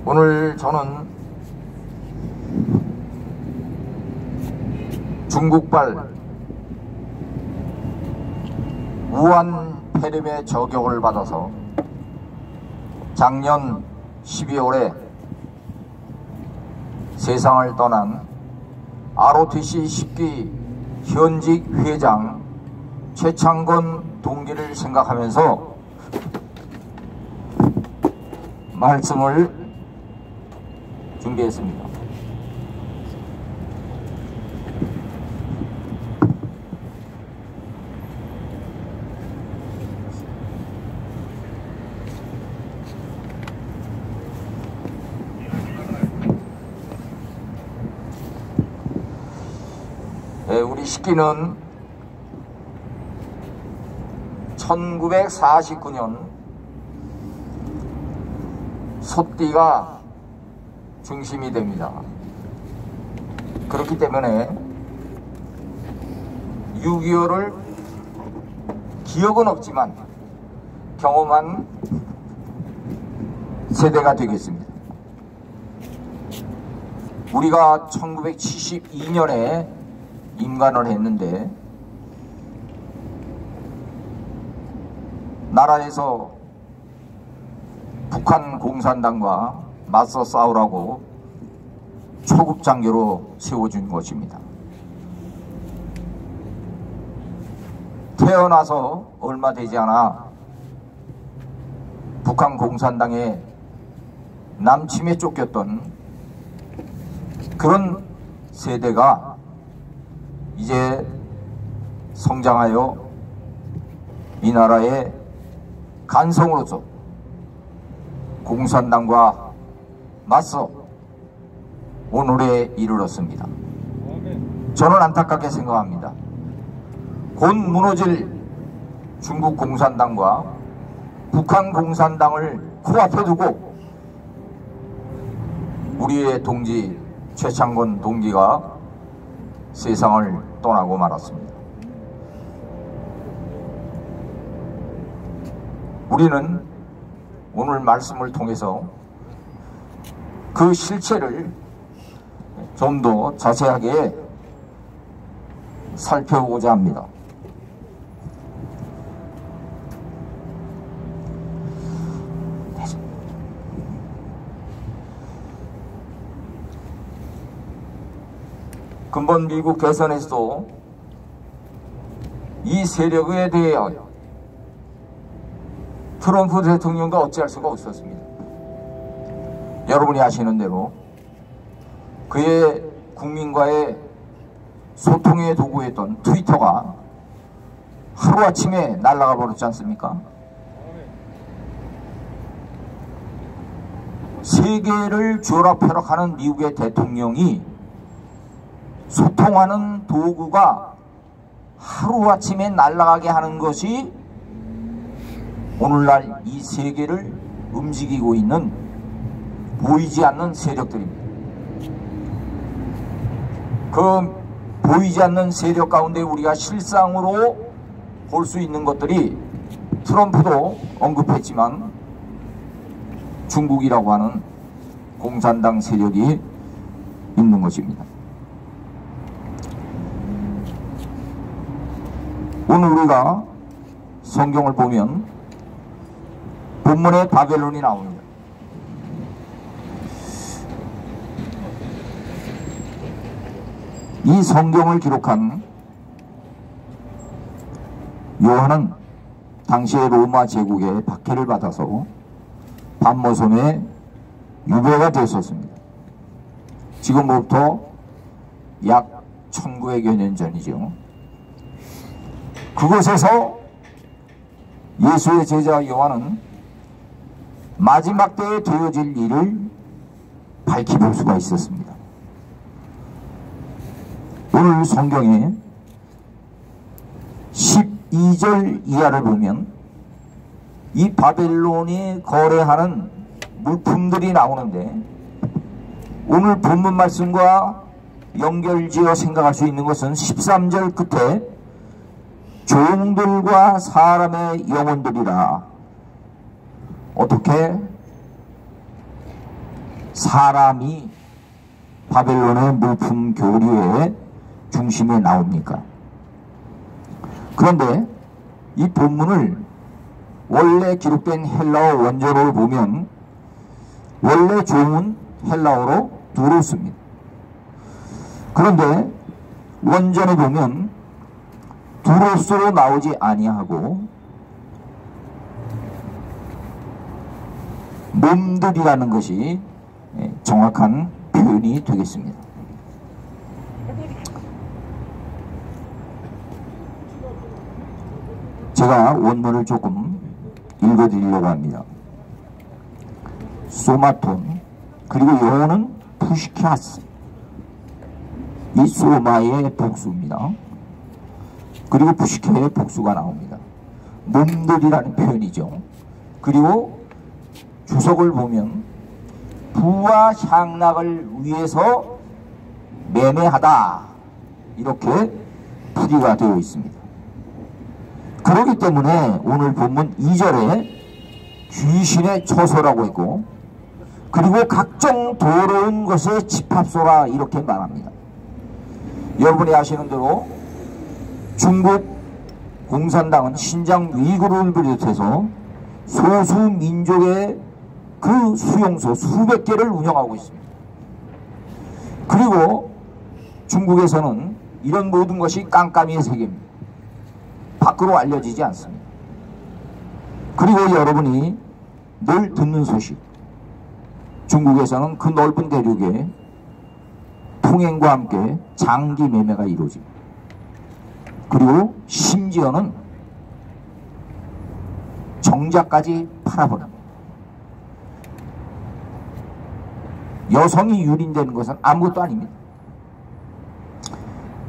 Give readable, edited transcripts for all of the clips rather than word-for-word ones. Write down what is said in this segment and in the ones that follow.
오늘 저는 중국발 우한 폐렴의 저격을 받아서 작년 12월에 세상을 떠난 ROTC 10기 현직 회장 최창건 동기를 생각하면서 말씀을 준비했습니다. 우리 식기는 1949년 소띠가 중심이 됩니다. 그렇기 때문에 6.25를 기억은 없지만 경험한 세대가 되겠습니다. 우리가 1972년에 임관을 했는데 나라에서 북한 공산당과 맞서 싸우라고 초급장교로 세워준 것입니다. 태어나서 얼마 되지 않아 북한 공산당의 남침에 쫓겼던 그런 세대가 이제 성장하여 이 나라의 간성으로서 공산당과 맞서 오늘에 이르렀습니다. 저는 안타깝게 생각합니다. 곧 무너질 중국 공산당과 북한 공산당을 코앞에 두고 우리의 동지 최창건 동기가 세상을 떠나고 말았습니다. 우리는 오늘 말씀을 통해서 그 실체를 좀 더 자세하게 살펴보고자 합니다. 근본 미국 대선에서도 이 세력에 대하여 트럼프 대통령과 어찌할 수가 없었습니다. 여러분이 아시는 대로 그의 국민과의 소통의 도구였던 트위터가 하루아침에 날아가 버렸지 않습니까? 세계를 쥐어락펴락하는 미국의 대통령이 소통하는 도구가 하루아침에 날아가게 하는 것이 오늘날 이 세계를 움직이고 있는 보이지 않는 세력들입니다. 그 보이지 않는 세력 가운데 우리가 실상으로 볼 수 있는 것들이 트럼프도 언급했지만 중국이라고 하는 공산당 세력이 있는 것입니다. 오늘 우리가 성경을 보면 본문에 바벨론이 나옵니다. 이 성경을 기록한 요한은 당시의 로마 제국의 박해를 받아서 반모섬에 유배가 되었습니다. 지금부터 약 1900여 년 전이죠. 그곳에서 예수의 제자 요한은 마지막 때에 되어질 일을 밝혀볼 수가 있었습니다. 오늘 성경에 12절 이하를 보면 이 바벨론이 거래하는 물품들이 나오는데 오늘 본문 말씀과 연결지어 생각할 수 있는 것은 13절 끝에 종들과 사람의 영혼들이라 어떻게 사람이 바벨론의 물품 교류의 중심에 나옵니까? 그런데 이 본문을 원래 기록된 헬라어 원전을 보면 원래 종은 헬라어로 두로스입니다. 그런데 원전에 보면 두로스로 나오지 아니하고 몸들이라는 것이 정확한 표현이 되겠습니다. 제가 원문을 조금 읽어드리려고 합니다. 소마톤, 그리고 영어는 푸시카스, 이 소마의 복수입니다. 그리고 푸시케의 복수가 나옵니다. 몸들이라는 표현이죠. 그리고 주석을 보면 부와 향락을 위해서 매매하다, 이렇게 풀이가 되어 있습니다. 그렇기 때문에 오늘 본문 2절에 귀신의 처소라고 했고, 그리고 각종 더러운 것의 집합소라, 이렇게 말합니다. 여러분이 아시는 대로 중국 공산당은 신장 위구르를 비롯해서 소수 민족의 그 수용소 수백 개를 운영하고 있습니다. 그리고 중국에서는 이런 모든 것이 깜깜이의 세계입니다. 밖으로 알려지지 않습니다. 그리고 여러분이 늘 듣는 소식, 중국에서는 그 넓은 대륙에 통행과 함께 장기 매매가 이루어집니다. 그리고 심지어는 정자까지 팔아버립니다. 여성이 유린되는 것은 아무것도 아닙니다.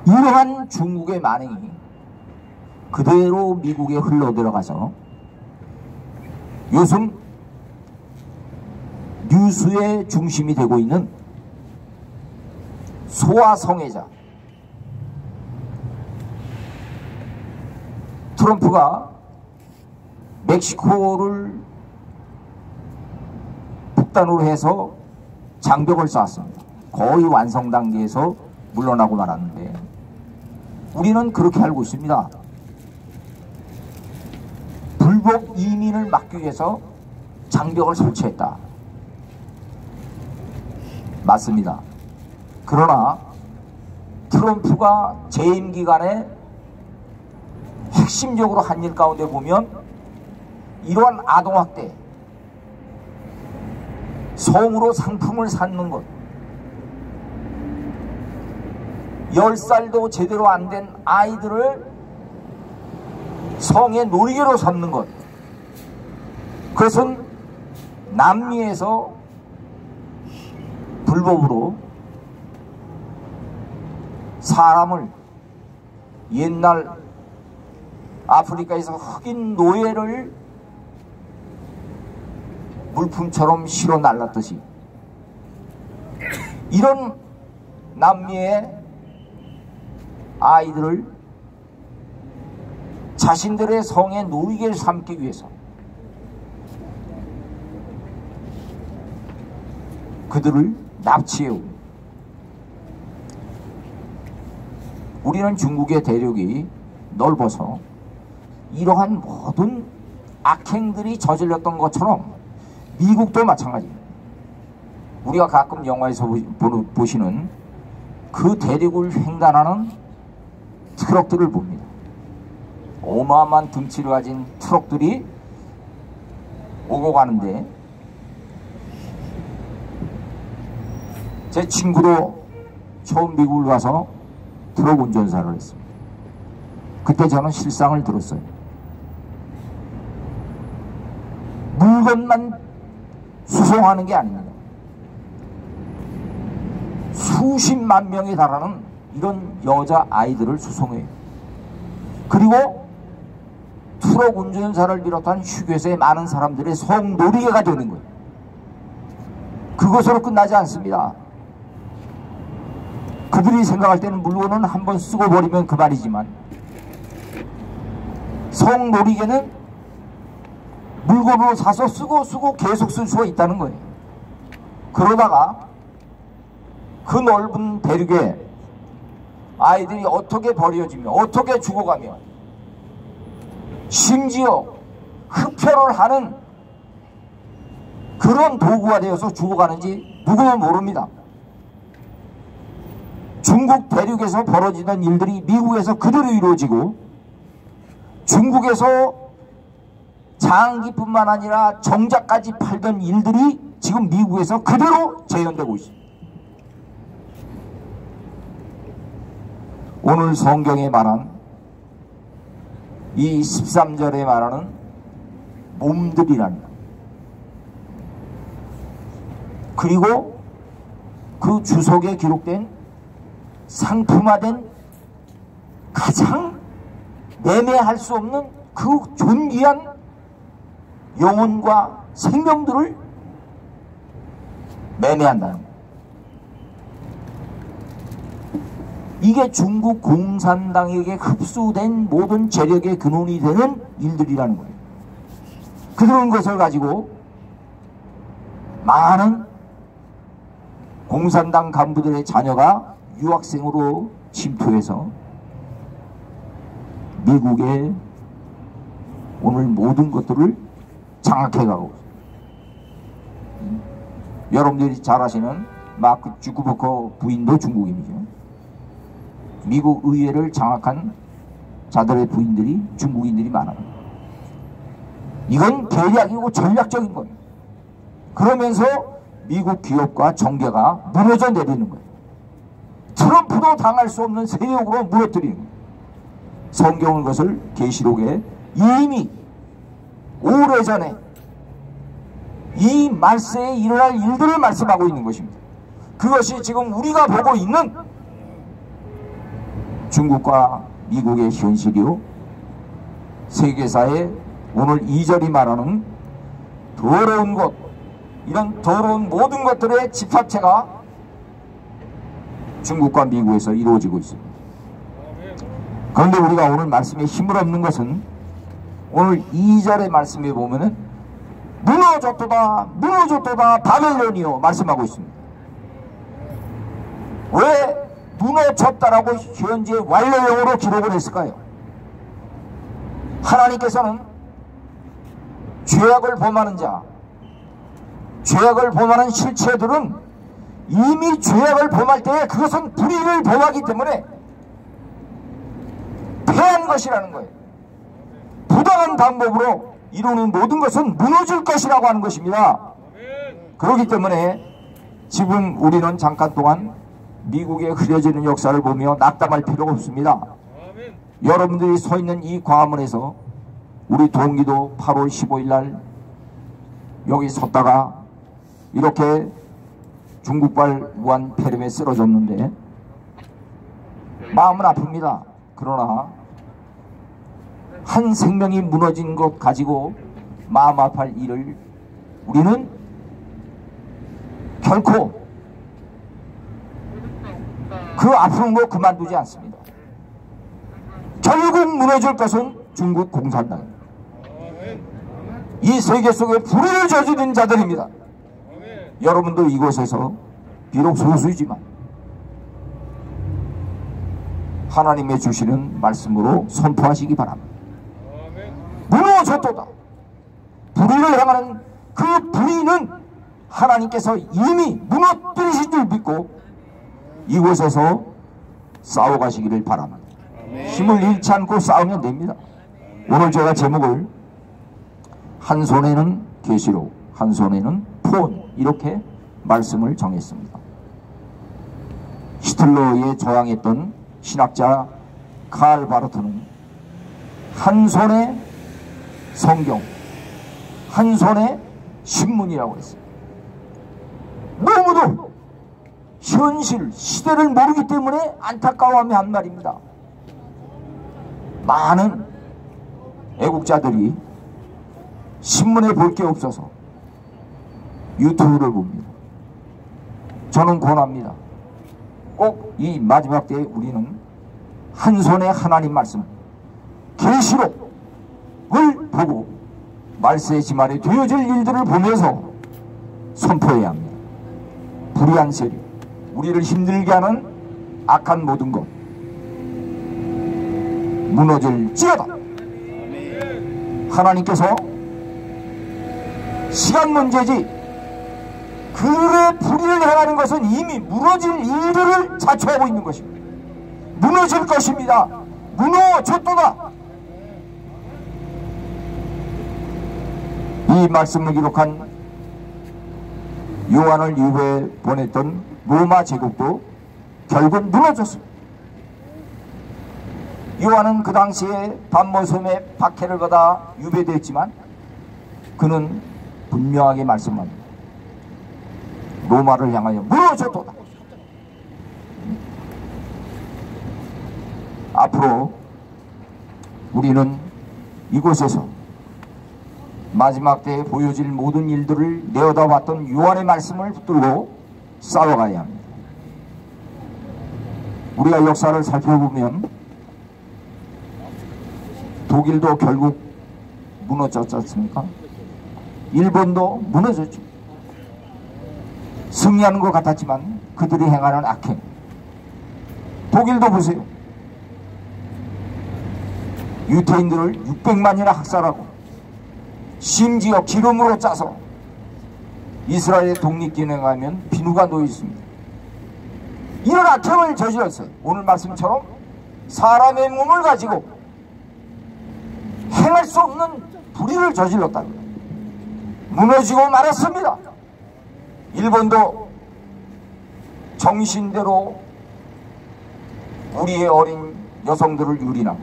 이러한 중국의 만행이 그대로 미국에 흘러들어가서 요즘 뉴스의 중심이 되고 있는 소아성애자 트럼프가 멕시코를 북단으로 해서 장벽을 쌓았습니다. 거의 완성 단계에서 물러나고 말았는데 우리는 그렇게 알고 있습니다. 불법 이민을 막기 위해서 장벽을 설치했다. 맞습니다. 그러나 트럼프가 재임 기간에 핵심적으로 한 일 가운데 보면 이러한 아동학대, 성으로 상품을 사는 것, 10살도 제대로 안 된 아이들을 성의 놀이개로 삼는 것, 그것은 남미에서 불법으로 사람을, 옛날 아프리카에서 흑인 노예를 물품처럼 실어 날랐듯이 이런 남미의 아이들을 자신들의 성의 놀이개를 삼기 위해서 그들을 납치해오고, 우리는 중국의 대륙이 넓어서 이러한 모든 악행들이 저질렀던 것처럼 미국도 마찬가지입니다. 우리가 가끔 영화에서 보시는 그 대륙을 횡단하는 트럭들을 봅니다. 어마어마한 등치를 가진 트럭들이 오고 가는데, 제 친구도 처음 미국을 가서 트럭 운전사를 했습니다. 그때 저는 실상을 들었어요. 물건만 수송하는 게 아닙니다. 수십만 명에 달하는 이런 여자 아이들을 수송해요. 그리고 트럭 운전사를 비롯한 휴게소에 많은 사람들의 성놀이개가 되는 거예요. 그것으로 끝나지 않습니다. 그들이 생각할 때는 물건은 한번 쓰고 버리면 그만이지만 성놀이개는 물건으로 사서 쓰고 계속 쓸 수가 있다는 거예요. 그러다가 그 넓은 대륙에 아이들이 어떻게 버려지며 어떻게 죽어가며 심지어 흡혈을 하는 그런 도구가 되어서 죽어가는지 누구는 모릅니다. 중국 대륙에서 벌어지던 일들이 미국에서 그대로 이루어지고, 중국에서 장기뿐만 아니라 정자까지 팔던 일들이 지금 미국에서 그대로 재현되고 있습니다. 오늘 성경에 말한 이 13절에 말하는 몸들이라는 것, 그리고 그 주석에 기록된 상품화된 가장 매매할 수 없는 그 존귀한 영혼과 생명들을 매매한다는 거예요. 이게 중국 공산당에게 흡수된 모든 재력의 근원이 되는 일들이라는 거예요. 그런 것을 가지고 많은 공산당 간부들의 자녀가 유학생으로 침투해서 미국의 오늘 모든 것들을 장악해가고 있습니다. 여러분들이 잘 아시는 마크 주크버커 부인도 중국인이죠. 미국 의회를 장악한 자들의 부인들이 중국인들이 많아요. 이건 계략이고 전략적인 겁니다. 그러면서 미국 기업과 정계가 무너져 내리는 거예요. 트럼프도 당할 수 없는 세력으로 무너뜨리는 거예요. 성경은 그것을 계시록에 이미 오래전에 이 말세에 일어날 일들을 말씀하고 있는 것입니다. 그것이 지금 우리가 보고 있는 중국과 미국의 현실이요, 세계사의 오늘 2절이 말하는 더러운 것, 이런 더러운 모든 것들의 집합체가 중국과 미국에서 이루어지고 있습니다. 그런데 우리가 오늘 말씀에 힘을 얻는 것은 오늘 2절의 말씀에 보면은 무너졌도다 무너졌도다 바벨론이요 말씀하고 있습니다. 왜 무너졌다라고 현재 완료형으로 기록을 했을까요? 하나님께서는 죄악을 범하는 자, 죄악을 범하는 실체들은 이미 죄악을 범할 때에 그것은 불의를 범하기 때문에 패한 것이라는 거예요. 부당한 방법으로 이루는 모든 것은 무너질 것이라고 하는 것입니다. 그렇기 때문에 지금 우리는 잠깐 동안 미국의 흐려지는 역사를 보며 낙담할 필요가 없습니다. 여러분들이 서 있는 이 광화문에서 우리 동기도 8월 15일 날 여기 섰다가 이렇게 중국발 무한 폐렴에 쓰러졌는데 마음은 아픕니다. 그러나 한 생명이 무너진 것 가지고 마음 아파할 일을 우리는 결코 그 아픈 거 그만두지 않습니다. 결국 무너질 것은 중국 공산당입니다. 이 세계 속에 불의를 저지른 자들입니다. 여러분도 이곳에서 비록 소수이지만 하나님의 주시는 말씀으로 선포하시기 바랍니다. 무너졌도다. 불의를 향하는 그 불의는 하나님께서 이미 무너뜨리신 줄 믿고 이곳에서 싸워가시기를 바랍니다. 힘을 잃지 않고 싸우면 됩니다. 오늘 제가 제목을 한 손에는 계시록, 한 손에는 폰, 이렇게 말씀을 정했습니다. 히틀러에 저항했던 신학자 칼 바르트는 한 손에 성경, 한 손에 신문이라고 했어요. 너무도 현실, 시대를 모르기 때문에 안타까워하며 한 말입니다. 많은 애국자들이 신문에 볼 게 없어서 유튜브를 봅니다. 저는 권합니다. 꼭 이 마지막 때에 우리는 한 손에 하나님 말씀 계시록을 보고 말세의 지말에 되어질 일들을 보면서 선포해야 합니다. 불의한 세력, 우리를 힘들게 하는 악한 모든 것 무너질지어다. 하나님께서 시간 문제지 그의 불의를 행하는 것은 이미 무너질 일들을 자초하고 있는 것입니다. 무너질 것입니다. 무너졌도다. 이 말씀을 기록한 요한을 유배에 보냈던 로마 제국도 결국 무너졌습니다. 요한은 그 당시에 반모섬의 박해를 받아 유배됐지만 그는 분명하게 말씀합니다. 로마를 향하여 무너졌도다. 앞으로 우리는 이곳에서 마지막 때에 보여질 모든 일들을 내어다봤던 요한의 말씀을 붙들고 싸워가야 합니다. 우리가 역사를 살펴보면 독일도 결국 무너졌지 않습니까? 일본도 무너졌죠. 승리하는 것 같았지만 그들이 행하는 악행. 독일도 보세요. 유태인들을 600만이나 학살하고 심지어 기름으로 짜서 이스라엘의 독립기념하면 비누가 놓여 있습니다. 이런 악행을 저질렀어요. 오늘 말씀처럼 사람의 몸을 가지고 행할 수 없는 불의를 저질렀다. 무너지고 말았습니다. 일본도 정신대로 우리의 어린 여성들을 유린하고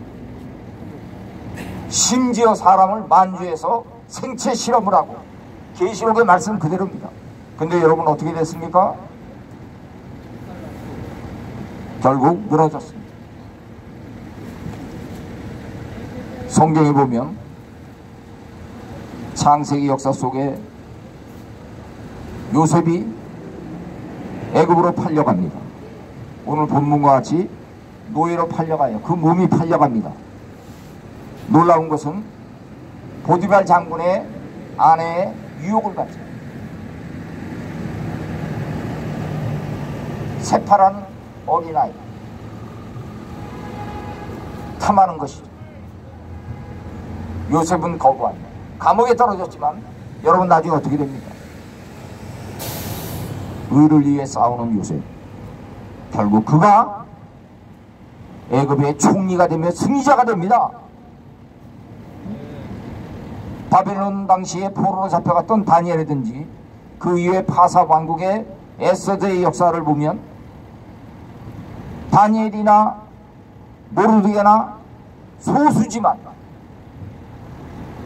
심지어 사람을 만주해서 생체 실험을 하고 계시록의 말씀 그대로입니다. 근데 여러분 어떻게 됐습니까? 결국 무너졌습니다. 성경에 보면 창세기 역사 속에 요셉이 애굽으로 팔려갑니다. 오늘 본문과 같이 노예로 팔려가요. 그 몸이 팔려갑니다. 놀라운 것은 보디발 장군의 아내의 유혹을 받죠. 새파란 어린아이 탐하는 것이죠. 요셉은 거부합니다. 감옥에 떨어졌지만 여러분 나중에 어떻게 됩니까? 의를 위해 싸우는 요셉. 결국 그가 애굽의 총리가 되며 승리자가 됩니다. 바벨론 당시에 포로로 잡혀갔던 다니엘이든지 그 이후에 파사 왕국의 에스더의 역사를 보면 다니엘이나 모르드게나 소수지만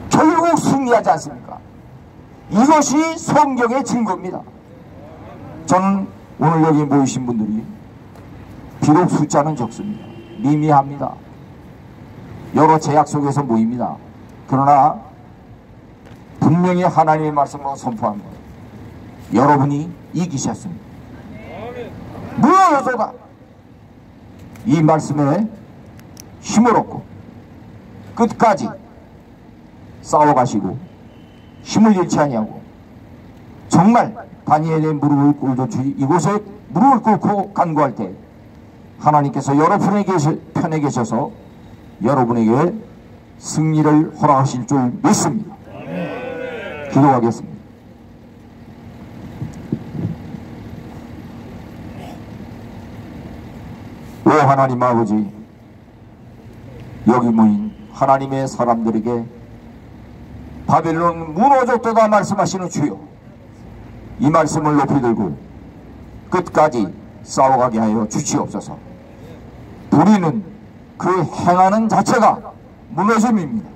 결국 승리하지 않습니까? 이것이 성경의 증거입니다. 저는 오늘 여기 모이신 분들이 비록 숫자는 적습니다. 미미합니다. 여러 제약 속에서 모입니다. 그러나 분명히 하나님의 말씀으로 선포합니다. 여러분이 이기셨습니다. 무너져서다. 이 말씀에 힘을 얻고 끝까지 싸워가시고 힘을 잃지 아니하고 정말 다니엘의 무릎을 꿇듯이 이곳에 무릎을 꿇고 간구할 때 하나님께서 여러분의 편에 계셔서 여러분에게 승리를 허락하실 줄 믿습니다. 기도하겠습니다. 오 하나님 아버지, 여기 모인 하나님의 사람들에게 바벨론 무너졌도다 말씀하시는 주여, 이 말씀을 높이 들고 끝까지 싸워가게 하여 주시옵소서. 불의는 그 행하는 자체가 무너짐입니다.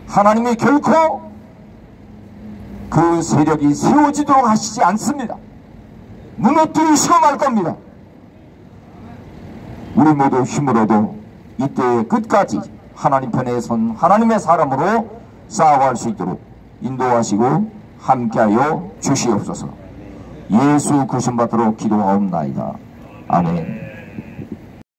하나님이 결코 그 세력이 세워지도록 하시지 않습니다. 무너뜨리시고 말 겁니다. 우리 모두 힘을 얻어 이때의 끝까지 하나님 편에 선 하나님의 사람으로 싸워갈 수 있도록 인도하시고 함께하여 주시옵소서. 예수 그리스도 받들어 기도하옵나이다. 아멘.